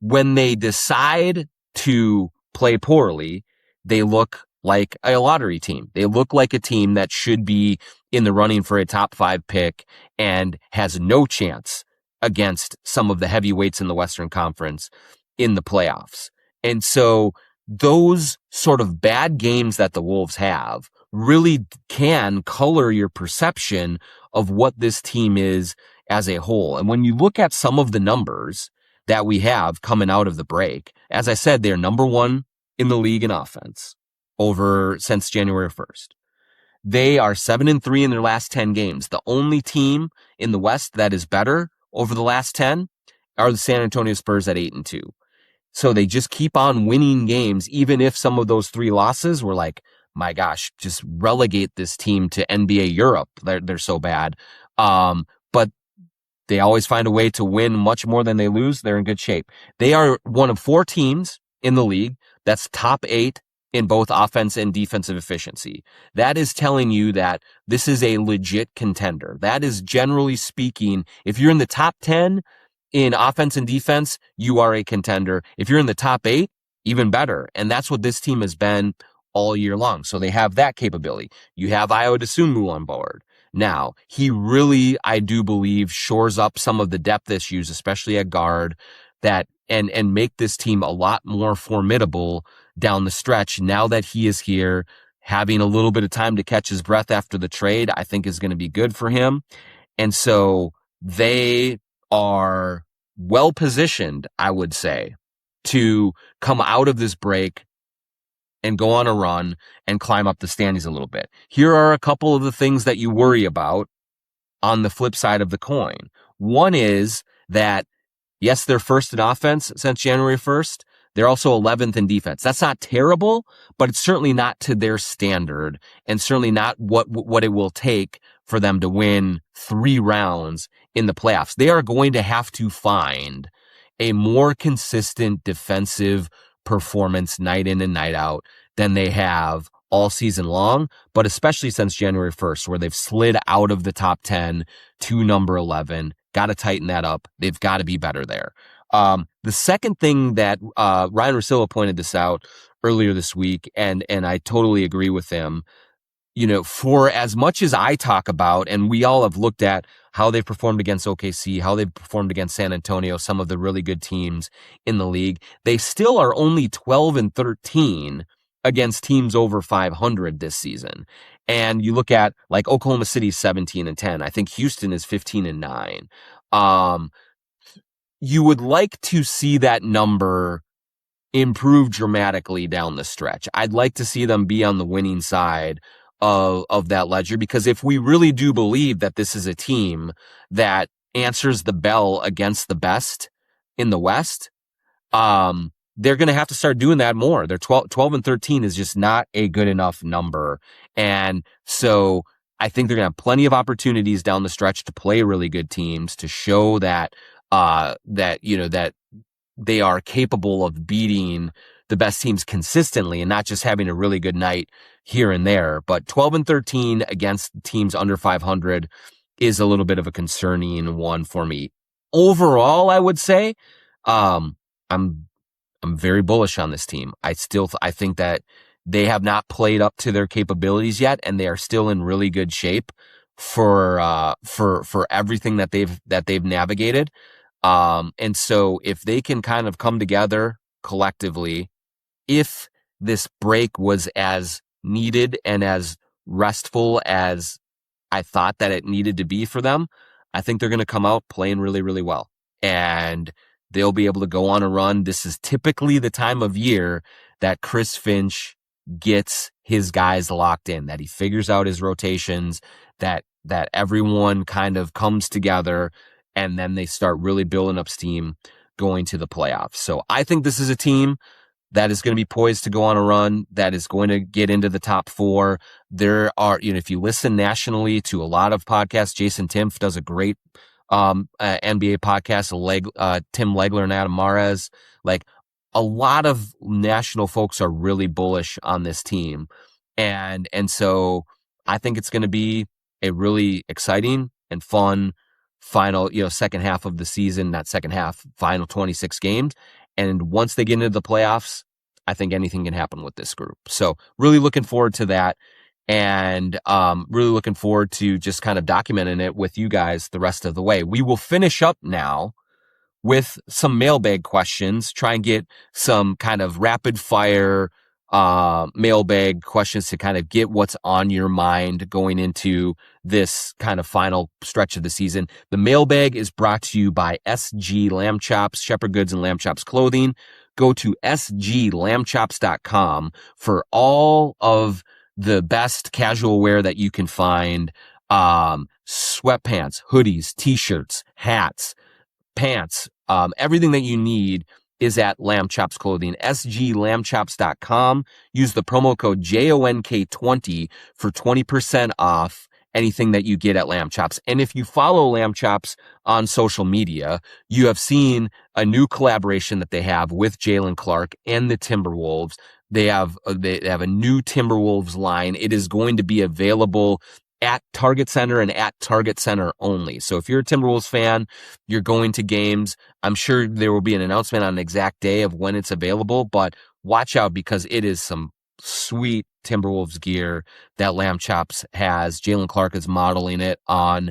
when they decide to play poorly, they look like a lottery team. They look like a team that should be in the running for a top 5 pick and has no chance against some of the heavyweights in the Western Conference in the playoffs. And so those sort of bad games that the Wolves have really can color your perception of what this team is as a whole. And when you look at some of the numbers that we have coming out of the break, as I said, they're number 1 in the league in offense since January 1st. They are 7-3 in their last 10 games. The only team in the West that is better over the last 10 are the San Antonio Spurs at 8-2. So they just keep on winning games, even if some of those 3 losses were like, my gosh, just relegate this team to NBA Europe. They're so bad. But they always find a way to win much more than they lose. They're in good shape. They are one of 4 teams in the league that's top 8 in both offense and defensive efficiency. That is telling you that this is a legit contender. That is, generally speaking, if you're in the top 10 in offense and defense, you are a contender. If you're in the top 8, even better. And that's what this team has been all year long. So they have that capability. You have Ayo Dosunmu on board. Now, he really, I do believe, shores up some of the depth issues, especially at guard, and make this team a lot more formidable down the stretch. Now that he is here, having a little bit of time to catch his breath after the trade, I think is going to be good for him. And so they are well positioned, I would say, to come out of this break and go on a run and climb up the standings a little bit. Here are a couple of the things that you worry about on the flip side of the coin. One is that, yes, they're first in offense since January 1st. They're also 11th in defense. That's not terrible, but it's certainly not to their standard, and certainly not what it will take for them to win 3 rounds in the playoffs. They are going to have to find a more consistent defensive performance night in and night out than they have all season long, but especially since January 1st, where they've slid out of the top 10 to number 11. Got to tighten that up. They've got to be better there. The second thing that Ryan Russillo pointed this out earlier this week, and I totally agree with him. for as much as I talk about, and we all have looked at how they've performed against OKC, how they've performed against San Antonio, some of the really good teams in the league, they still are only 12-13 against teams over 500 this season. And you look at like Oklahoma City 17-10. I think Houston is 15-9. You would like to see that number improve dramatically down the stretch. I'd like to see them be on the winning side of that ledger, because if we really do believe that this is a team that answers the bell against the best in the West, they're going to have to start doing that more. They're 12-13 is just not a good enough number. And so I think they're going to have plenty of opportunities down the stretch to play really good teams, to show that that they are capable of beating the best teams consistently and not just having a really good night here and there. But 12-13 against teams under 500 is a little bit of a concerning one for me. Overall, I would say, I'm very bullish on this team. I think that they have not played up to their capabilities yet, and they are still in really good shape for everything that they've navigated. And so if they can kind of come together collectively, if this break was as needed and as restful as I thought that it needed to be for them, I think they're going to come out playing really, really well. And they'll be able to go on a run. This is typically the time of year that Chris Finch gets his guys locked in, that he figures out his rotations, that everyone kind of comes together, and then they start really building up steam going to the playoffs. So I think this is a team that is going to be poised to go on a run, that is going to get into the top 4. There are, if you listen nationally to a lot of podcasts, Jason Timpf does a great NBA podcast, Tim Legler and Adam Mares. Like, a lot of national folks are really bullish on this team. And so I think it's going to be a really exciting and fun final, second half of the season, not second half, final 26 games. And once they get into the playoffs, I think anything can happen with this group. So really looking forward to that, and really looking forward to just kind of documenting it with you guys the rest of the way. We will finish up now with some mailbag questions, try and get some kind of rapid fire mailbag questions to kind of get what's on your mind going into this kind of final stretch of the season. The mailbag is brought to you by SG Lamb Chops, Shepherd Goods and Lamb Chops Clothing. Go to sglambchops.com for all of the best casual wear that you can find. Sweatpants, hoodies, t-shirts, hats, pants, everything that you need is at Lamb Chops Clothing, sglambchops.com. Use the promo code JONK20 for 20% off anything that you get at Lamb Chops. And if you follow Lamb Chops on social media, you have seen a new collaboration that they have with Jalen Clark and the Timberwolves. They have a new Timberwolves line. It is going to be available at Target Center and at Target Center only. So if you're a Timberwolves fan, you're going to games, I'm sure there will be an announcement on an exact day of when it's available, but watch out, because it is some sweet Timberwolves gear that Lamb Chops has. Jalen Clark is modeling it on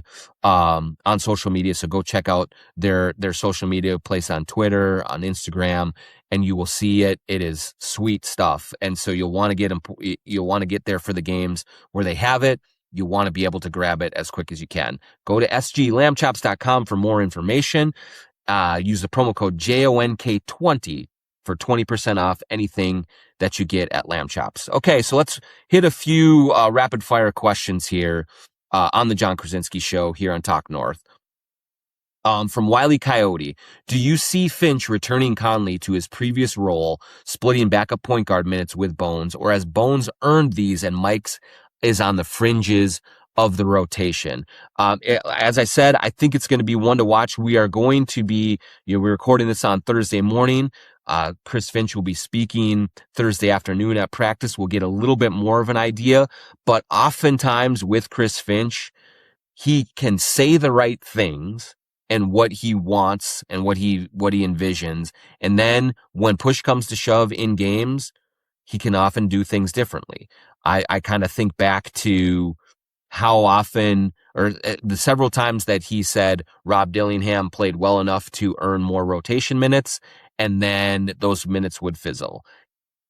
social media. So go check out their social media place on Twitter, on Instagram, and you will see it. It is sweet stuff. And so you'll want to get there for the games where they have it. You want to be able to grab it as quick as you can. Go to sglambchops.com for more information. Use the promo code JONK20 for 20% off anything that you get at Lamb Chops. Okay, so let's hit a few rapid fire questions here on the Jon Krawczynski Show here on Talk North. From Wiley Coyote, do you see Finch returning Conley to his previous role, splitting backup point guard minutes with Bones, or has Bones earned these and Mike's is on the fringes of the rotation? As I said, I think it's going to be one to watch. We are going to be, we're recording this on Thursday morning. Chris Finch will be speaking Thursday afternoon at practice. We'll get a little bit more of an idea, but oftentimes with Chris Finch, he can say the right things and what he wants and what he envisions. And then when push comes to shove in games, he can often do things differently. I kind of think back to how often, or the several times that he said Rob Dillingham played well enough to earn more rotation minutes, and then those minutes would fizzle.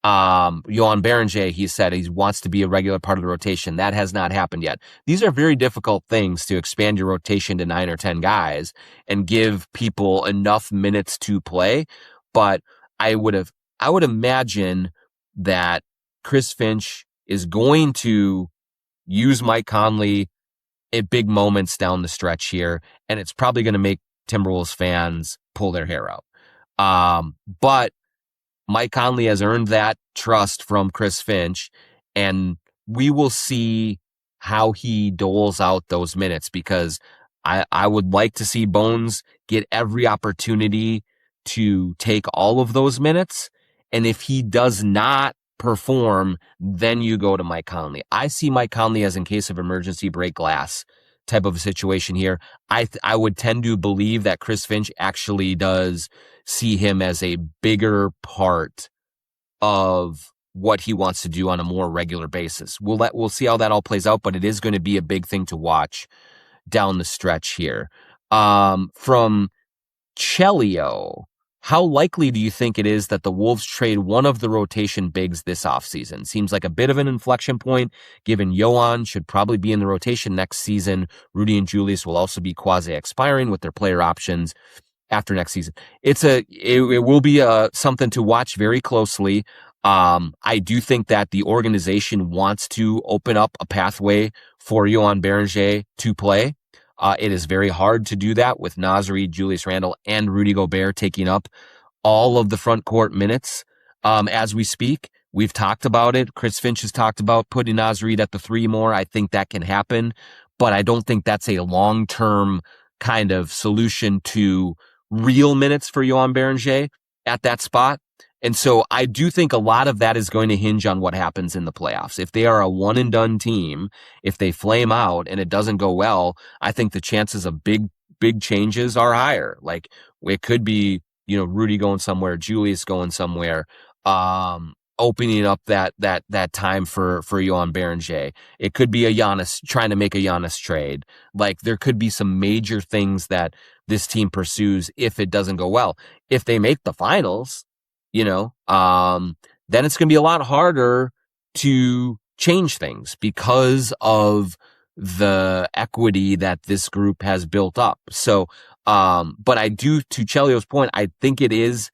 Johan Berenger, he said he wants to be a regular part of the rotation. That has not happened yet. These are very difficult things to expand your rotation to 9 or 10 guys and give people enough minutes to play. But I would imagine that Chris Finch is going to use Mike Conley at big moments down the stretch here, and it's probably going to make Timberwolves fans pull their hair out. But Mike Conley has earned that trust from Chris Finch, and we will see how he doles out those minutes, because I would like to see Bones get every opportunity to take all of those minutes. And if he does not perform, then you go to Mike Conley. I see Mike Conley as in case of emergency break glass type of a situation here. I would tend to believe that Chris Finch actually does see him as a bigger part of what he wants to do on a more regular basis. We'll see how that all plays out, but it is going to be a big thing to watch down the stretch here. From Chelio, how likely do you think it is that the Wolves trade one of the rotation bigs this offseason? Seems like a bit of an inflection point, given Johan should probably be in the rotation next season. Rudy and Julius will also be quasi-expiring with their player options after next season. It will be something to watch very closely. I do think that the organization wants to open up a pathway for Johan Berenger to play. It is very hard to do that with Nasri, Julius Randle, and Rudy Gobert taking up all of the front court minutes as we speak. We've talked about it. Chris Finch has talked about putting Nasri at the 3 more. I think that can happen, but I don't think that's a long-term kind of solution to real minutes for Johan Berenger at that spot. And so I do think a lot of that is going to hinge on what happens in the playoffs. If they are a one and done team, if they flame out and it doesn't go well, I think the chances of big changes are higher. Like it could be, Rudy going somewhere, Julius going somewhere, opening up that time for Johan Berenger. It could be a Giannis trying to make a Giannis trade. Like there could be some major things that this team pursues if it doesn't go well. If they make the finals, then it's going to be a lot harder to change things because of the equity that this group has built up. So, but I do, to Chelio's point, I think it is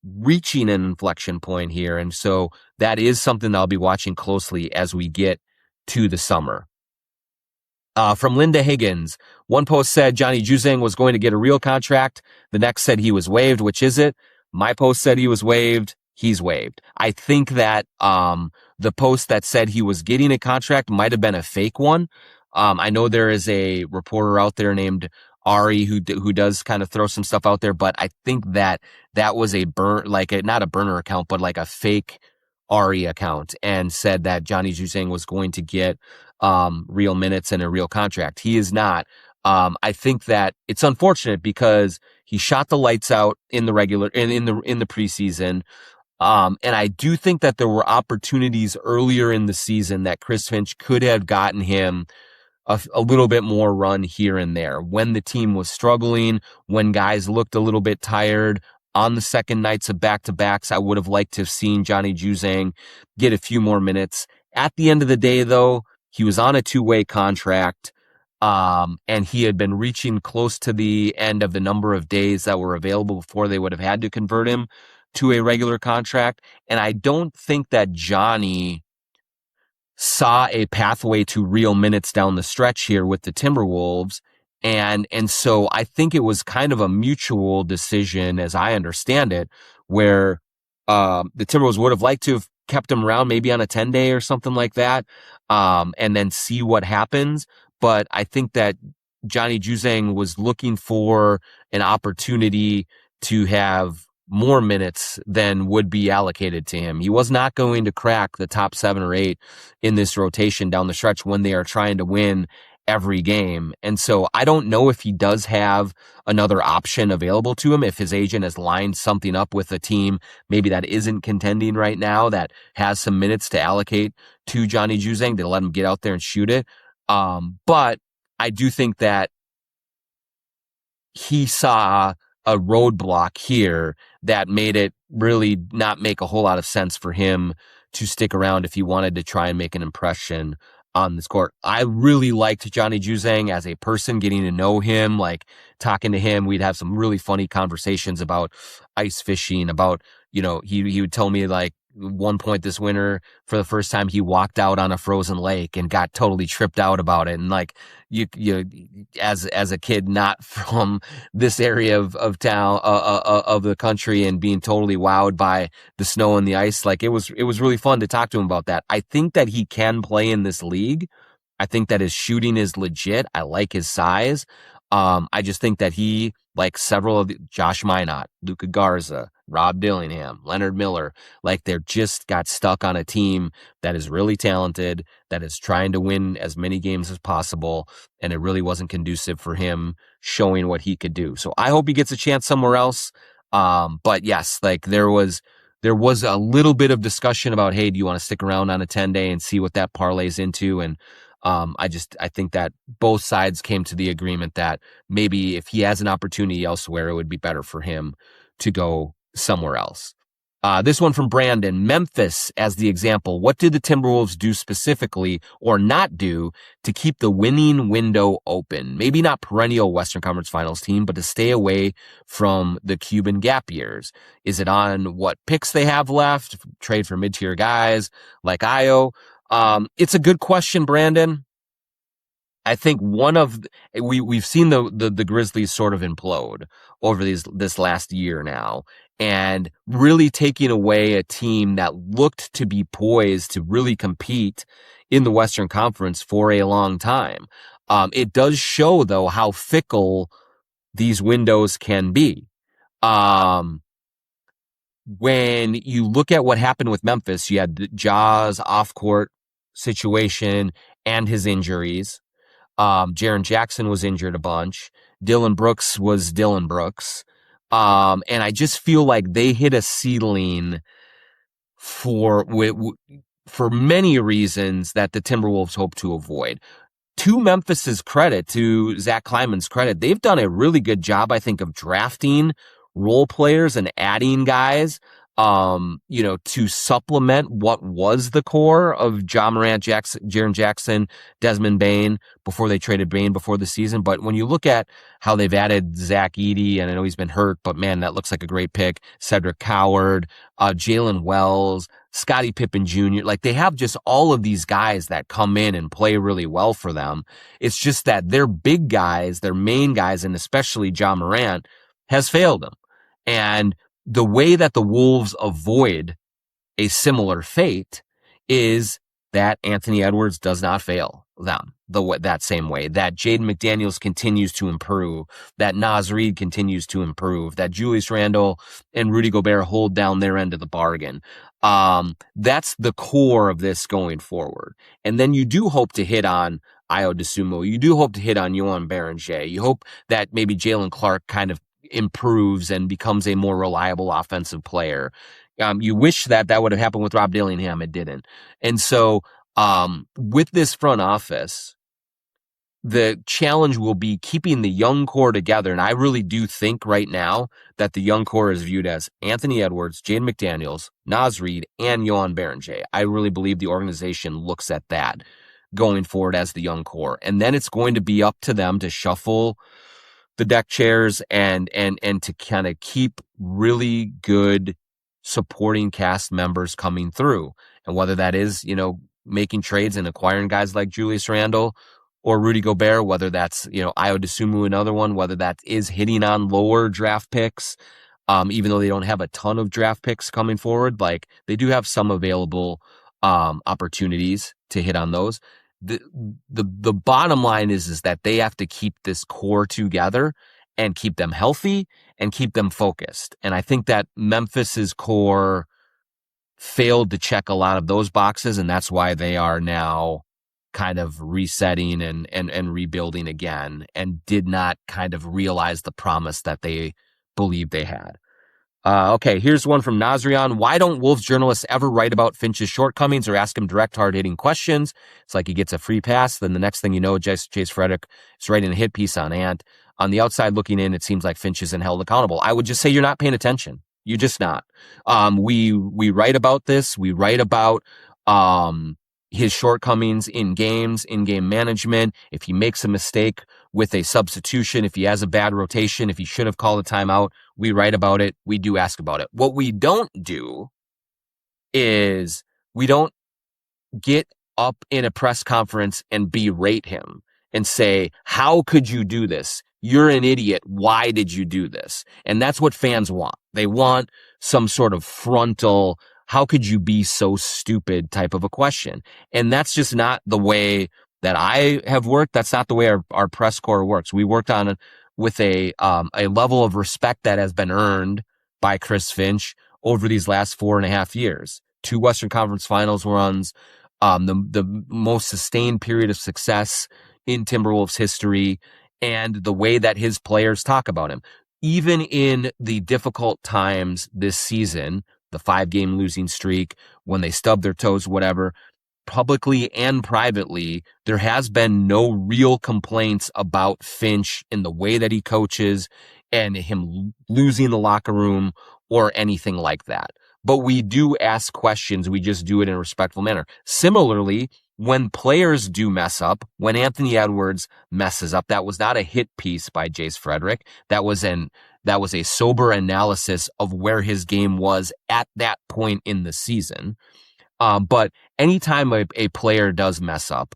reaching an inflection point here. And so that is something that I'll be watching closely as we get to the summer. From Linda Higgins, one post said Johnny Juzang was going to get a real contract. The next said he was waived. Which is it? My post said he was waived. He's waived. I think that the post that said he was getting a contract might have been a fake one. I know there is a reporter out there named Ari who does kind of throw some stuff out there, but I think that was not a burner account, but like a fake Ari account, and said that Johnny Juzang was going to get real minutes and a real contract. He is not. I think that it's unfortunate because he shot the lights out in the regular and in the preseason. And I do think that there were opportunities earlier in the season that Chris Finch could have gotten him a little bit more run here and there when the team was struggling, when guys looked a little bit tired on the second nights of back-to-backs. I would have liked to have seen Johnny Juzang get a few more minutes. At the end of the day, though, he was on a 2-way contract. And he had been reaching close to the end of the number of days that were available before they would have had to convert him to a regular contract. And I don't think that Johnny saw a pathway to real minutes down the stretch here with the Timberwolves. And so I think it was kind of a mutual decision, as I understand it, where the Timberwolves would have liked to have kept him around maybe on a 10-day or something like that, and then see what happens. But I think that Johnny Juzang was looking for an opportunity to have more minutes than would be allocated to him. He was not going to crack the top 7 or 8 in this rotation down the stretch when they are trying to win every game. And so I don't know if he does have another option available to him, if his agent has lined something up with a team maybe that isn't contending right now, that has some minutes to allocate to Johnny Juzang to let him get out there and shoot it. But I do think that he saw a roadblock here that made it really not make a whole lot of sense for him to stick around if he wanted to try and make an impression on this court. I really liked Johnny Juzang as a person, getting to know him, like talking to him. We'd have some really funny conversations about ice fishing, about, he would tell me like one point this winter, for the first time, he walked out on a frozen lake and got totally tripped out about it. And like you as a kid, not from this area of town, of the country, and being totally wowed by the snow and the ice, like it was really fun to talk to him about that. I think that he can play in this league. I think that his shooting is legit. I like his size. I just think that he, like several of Josh Minot, Luka Garza, Rob Dillingham, Leonard Miller, like they're just got stuck on a team that is really talented, that is trying to win as many games as possible, and it really wasn't conducive for him showing what he could do. So I hope he gets a chance somewhere else. But yes, like there was a little bit of discussion about, hey, do you want to stick around on a 10-day and see what that parlays into? And I think that both sides came to the agreement that maybe if he has an opportunity elsewhere, it would be better for him to go somewhere else. This one from Brandon. Memphis as the example. What did the Timberwolves do specifically or not do to keep the winning window open? Maybe not perennial Western Conference Finals team, but to stay away from the Cuban gap years. Is it on what picks they have left? Trade for mid-tier guys like Io? It's a good question, Brandon. I think we've seen the Grizzlies sort of implode over this last year now, and really taking away a team that looked to be poised to really compete in the Western Conference for a long time. It does show though how fickle these windows can be. When you look at what happened with Memphis, you had Ja's off-court situation and his injuries. Jaren Jackson was injured a bunch. Dylan Brooks was Dylan Brooks. And I just feel like they hit a ceiling for many reasons that the Timberwolves hope to avoid. To Memphis's credit, to Zach Kleiman's credit, they've done a really good job, I think, of drafting role players and adding guys, to supplement what was the core of Ja Morant, Jaren Jackson, Desmond Bane before they traded Bane before the season. But when you look at how they've added Zach Edey, and I know he's been hurt, but man, that looks like a great pick. Cedric Coward, Jalen Wells, Scottie Pippen Jr. Like they have just all of these guys that come in and play really well for them. It's just that their big guys, their main guys, and especially Ja Morant, has failed them. And the way that the Wolves avoid a similar fate is that Anthony Edwards does not fail them that same way, that Jaden McDaniels continues to improve, that Naz Reid continues to improve, that Julius Randle and Rudy Gobert hold down their end of the bargain. That's the core of this going forward. And then you do hope to hit on Ayo Dosunmu. You do hope to hit on Yohan Berenger. You hope that maybe Jalen Clark kind of improves and becomes a more reliable offensive player. You wish that would have happened with Rob Dillingham. It didn't. And so with this front office, the challenge will be keeping the young core together. And I really do think right now that the young core is viewed as Anthony Edwards, Jaden McDaniels, Naz Reid, and Yohan Berenger. I really believe the organization looks at that going forward as the young core. And then it's going to be up to them to shuffle the deck chairs and to kind of keep really good supporting cast members coming through. And whether that is, making trades and acquiring guys like Julius Randle or Rudy Gobert, whether that's, Ayo Dosunmu, another one, whether that is hitting on lower draft picks, even though they don't have a ton of draft picks coming forward, like they do have some available opportunities to hit on those. The bottom line is that they have to keep this core together and keep them healthy and keep them focused. And I think that Memphis's core failed to check a lot of those boxes, and that's why they are now kind of resetting and rebuilding again, and did not kind of realize the promise that they believed they had. Okay, here's one from Nasrian. Why don't Wolves journalists ever write about Finch's shortcomings or ask him direct, hard-hitting questions? It's like he gets a free pass. Then the next thing you know, Chase Frederick is writing a hit piece on Ant. On the outside looking in, it seems like Finch isn't held accountable. I would just say you're not paying attention. You're just not. We write about this. We write about his shortcomings in games, in-game management. If he makes a mistake with a substitution, if he has a bad rotation, if he should have called a timeout, we write about it. We do ask about it. What we don't do is we don't get up in a press conference and berate him and say, how could you do this? You're an idiot. Why did you do this? And that's what fans want. They want some sort of frontal, how could you be so stupid type of a question. And that's just not the way that I have worked. That's not the way our press corps works. We worked on it with a level of respect that has been earned by Chris Finch over these last 4.5 years. 2 Western Conference Finals runs, the most sustained period of success in Timberwolves history, and the way that his players talk about him. Even in the difficult times this season, the 5-game losing streak, when they stubbed their toes, whatever, publicly and privately, there has been no real complaints about Finch in the way that he coaches and him losing the locker room or anything like that. But we do ask questions. We just do it in a respectful manner. Similarly, when players do mess up, when Anthony Edwards messes up, that was not a hit piece by Jace Frederick. That was a sober analysis of where his game was at that point in the season. But anytime a player does mess up,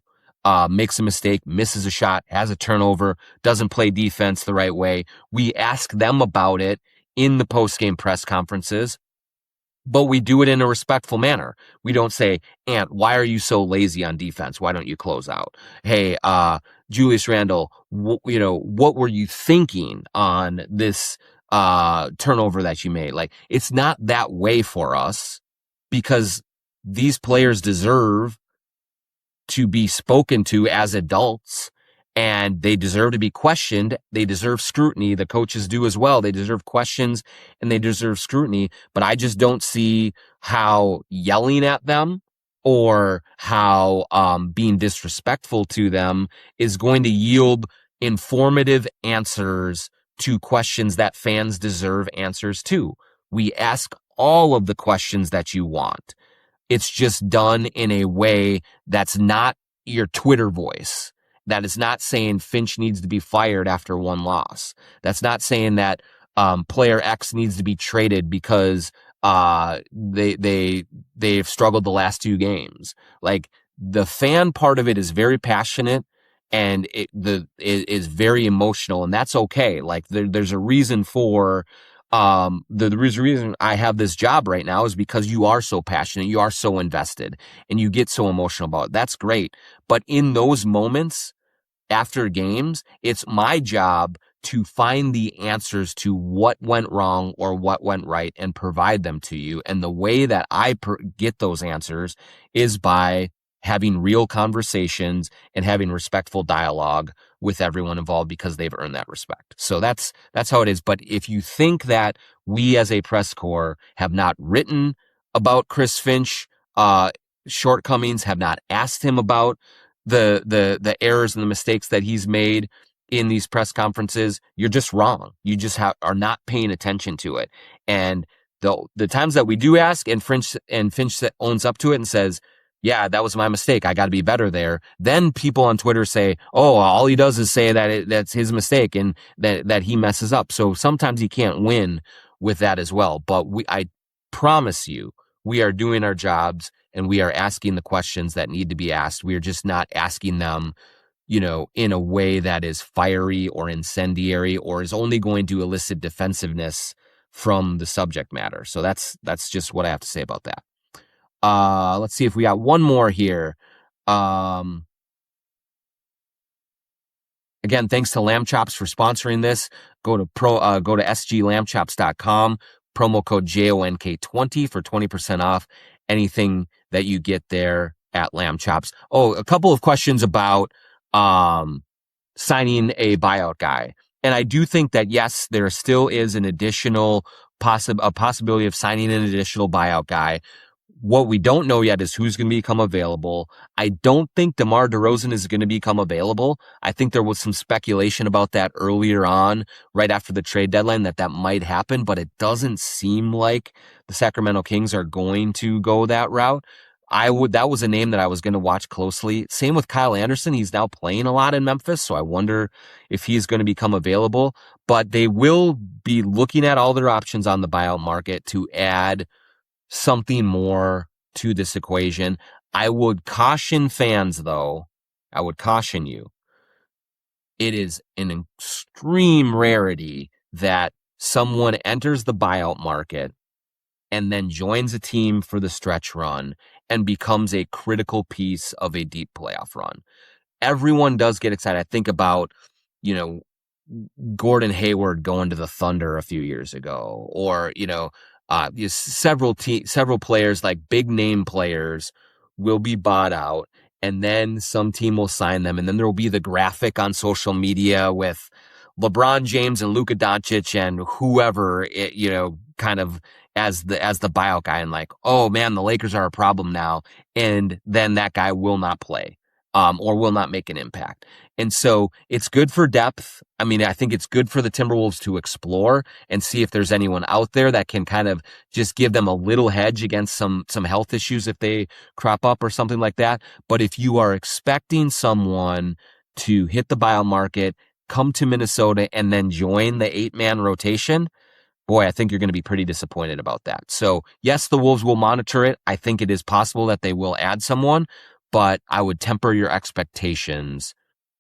makes a mistake, misses a shot, has a turnover, doesn't play defense the right way, we ask them about it in the post-game press conferences. But we do it in a respectful manner. We don't say, Ant, why are you so lazy on defense? Why don't you close out? Hey, Julius Randle, what were you thinking on this turnover that you made? Like, it's not that way for us, because these players deserve to be spoken to as adults, and they deserve to be questioned. They deserve scrutiny. The coaches do as well. They deserve questions and they deserve scrutiny. But I just don't see how yelling at them or how being disrespectful to them is going to yield informative answers to questions that fans deserve answers to. We ask all of the questions that you want. It's just done in a way that's not your Twitter voice. That is not saying Finch needs to be fired after one loss. That's not saying that player X needs to be traded because they've struggled the last 2 games. Like, the fan part of it is very passionate and it is very emotional, and that's okay. Like, there's a reason for the reason I have this job right now is because you are so passionate, you are so invested, and you get so emotional about it. That's great. But in those moments after games, it's my job to find the answers to what went wrong or what went right and provide them to you. And the way that I get those answers is by having real conversations and having respectful dialogue with everyone involved, because they've earned that respect. So that's how it is. But if you think that we as a press corps have not written about Chris Finch shortcomings, have not asked him about the errors and the mistakes that he's made in these press conferences, you're just wrong. You just are not paying attention to it. And the times that we do ask, and Finch owns up to it and says, yeah, that was my mistake, I got to be better there. Then people on Twitter say, oh, all he does is say that that's his mistake and that he messes up. So sometimes he can't win with that as well. But I promise you, we are doing our jobs and we are asking the questions that need to be asked. We are just not asking them, in a way that is fiery or incendiary or is only going to elicit defensiveness from the subject matter. So that's just what I have to say about that. Let's see if we got one more here. Again, thanks to Lamb Chops for sponsoring this. Go to sglambchops.com, promo code JONK20 for 20% off anything that you get there. at Lamb Chops. Oh, a couple of questions about signing a buyout guy. And I do think that, yes, there still is an additional possibility of signing an additional buyout guy. What we don't know yet is who's going to become available. I don't think DeMar DeRozan is going to become available. I think there was some speculation about that earlier on, right after the trade deadline, that might happen, but it doesn't seem like the Sacramento Kings are going to go that route. That was a name that I was going to watch closely. Same with Kyle Anderson. He's now playing a lot in Memphis, so I wonder if he's going to become available. But they will be looking at all their options on the buyout market to add something more to this equation. I would caution fans, though. I would caution you. It is an extreme rarity that someone enters the buyout market and then joins a team for the stretch run and becomes a critical piece of a deep playoff run. Everyone does get excited. I think about, Gordon Hayward going to the Thunder a few years ago, or, several players, like big name players, will be bought out, and then some team will sign them, and then there will be the graphic on social media with LeBron James and Luka Doncic and whoever, kind of as the buyout guy, and like, oh man, the Lakers are a problem now, and then that guy will not play, or will not make an impact. And so it's good for depth. I mean, I think it's good for the Timberwolves to explore and see if there's anyone out there that can kind of just give them a little hedge against some health issues if they crop up or something like that. But if you are expecting someone to hit the buyout market, come to Minnesota, and then join the 8-man rotation, boy, I think you're going to be pretty disappointed about that. So yes, the Wolves will monitor it. I think it is possible that they will add someone, but I would temper your expectations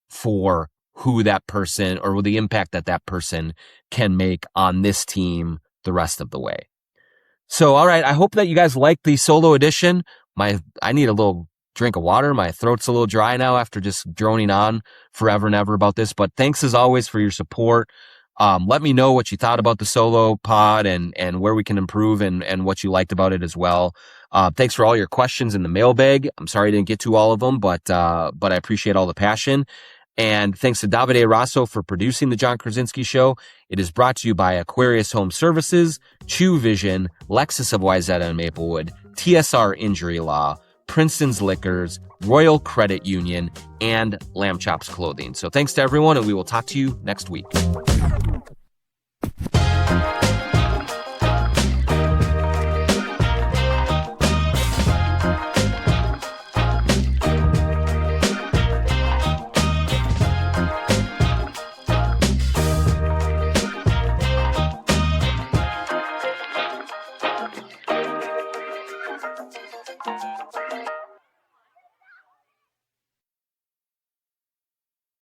for who that person or the impact that person can make on this team the rest of the way. So, all right, I hope that you guys liked the solo edition. I need a little drink of water. My throat's a little dry now after just droning on forever and ever about this, but thanks as always for your support. Let me know what you thought about the solo pod and where we can improve and what you liked about it as well. Thanks for all your questions in the mailbag. I'm sorry I didn't get to all of them, but I appreciate all the passion. And thanks to Davide Rosso for producing the Jon Krawczynski Show. It is brought to you by Aquarius Home Services, Chew Vision, Lexus of Wayzata and Maplewood, TSR Injury Law, Princeton's Liquors, Royal Credit Union, and Lamb Chops Clothing. So thanks to everyone, and we will talk to you next week.